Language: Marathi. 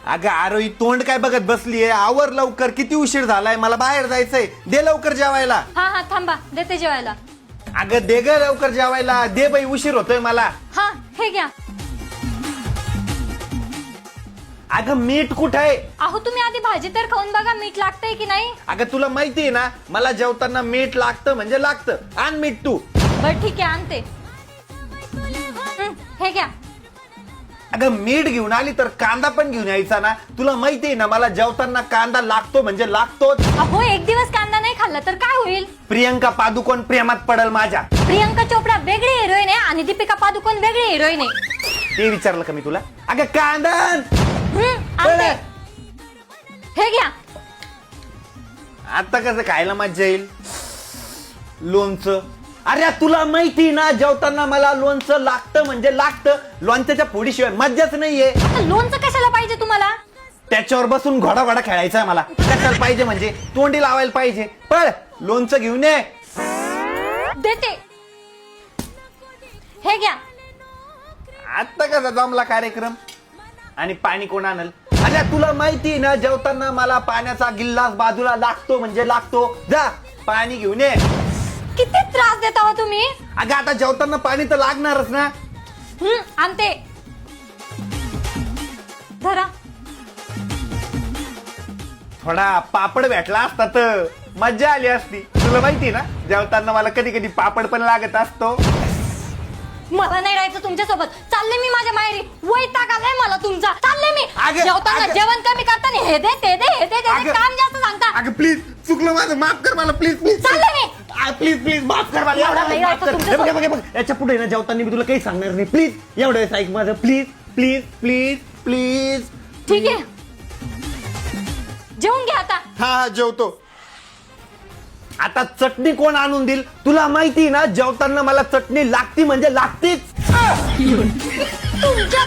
अगं आरोही तोंड काय बघत बसलीये? आवर लवकर, किती उशीर झालाय, मला बाहेर जायचंय. दे लवकर जेवायला. हा हा थांबा, देते जेवायला. अगं दे ग लवकर जेवायला, दे बाई, उशीर होतोय मला. हा हे घ्या. अगं मीठ कुठं आहे? अहो तुम्ही आधी भाजी तर खाऊन बघा, मीठ लागतंय की नाही. अगं तुला माहितीये ना, मला जेवताना मीठ लागतं म्हणजे लागतं. आण मीठ तू. बर ठीक आहे, आणते. हे घ्या. अगं मीठ घेऊन आली तर कांदा पण घेऊन यायचा ना. तुला माहितीये ना, मला जेवताना कांदा लागतो म्हणजे लागतोच. अहो एक दिवस कांदा नाही खाल्ला तर काय होईल? प्रियंका पादुकोण प्रेमात पडल माझ्या. प्रियंका चोपडा वेगळी हिरोईन आहे आणि दीपिका पादुकोण वेगळी हिरोईन आहे. ते विचारलं का मी तुला? अगं कांदा आणते. हे घ्या. आता कसं खायला मज्जा येईल? लोणचं. अरे तुला माहिती ना, जेवताना मला लोणचं लागतं म्हणजे लागतं. लोणच्याच्या फोडीशिवाय मज्जाच नाहीये. आता लोणचं कशाला पाहिजे तुम्हाला? त्याच्यावर बसून घोडा घोडा खेळायचा मला. कशाला पाहिजे म्हणजे? तोंडी लावायला पाहिजे. पण लोणचं घेऊन ये. देते. हे घ्या. आता कसा जमला कार्यक्रम? आणि पाणी कोण आणल? अरे तुला माहिती ना, जेवताना मला पाण्याचा गिल्लास बाजूला लागतो म्हणजे लागतो. जा पाणी घेऊन ये. किती त्रास देता हो तुम्ही? अगं आता जेवताना पाणी तर लागणारच ना. आणते. धरा. थोडा पापड भेटला असता तर मज्जा आली असती. तुला माहिती ना, जेवताना मला कधी कधी पापड पण लागत असतो. मला नाही राहायचं तुमच्या सोबत. चालले मी माझ्या माहेरी. वैताग आलाय मला तुमचा. चालले मी. अगं, जेवताना अगं. जेवण कमी करताना हे दे ते दे हे दे ते दे. अगं. काम जास्त सांगता. अगं प्लीज, चुकलं माझं, माफ कर मला. प्लीज प्लीज चालले मी. प्लीज प्लीज माफ कर मला. मला नाही माफ कर. राहायचं हे बघ, हे बघ, हे बघ. याच्या पुढे ना जेवताना मी तुला काही सांगणार नाही. प्लीज एवढं वेळेस ऐक माझं. Please please please please. ठीक आहे. जेवून घ्या आता. हा जेवतो. आता चटणी कोण आणून देईल? तुला माहिती ना, जेवताना मला चटणी लागती म्हणजे लागतीच. तुमच्या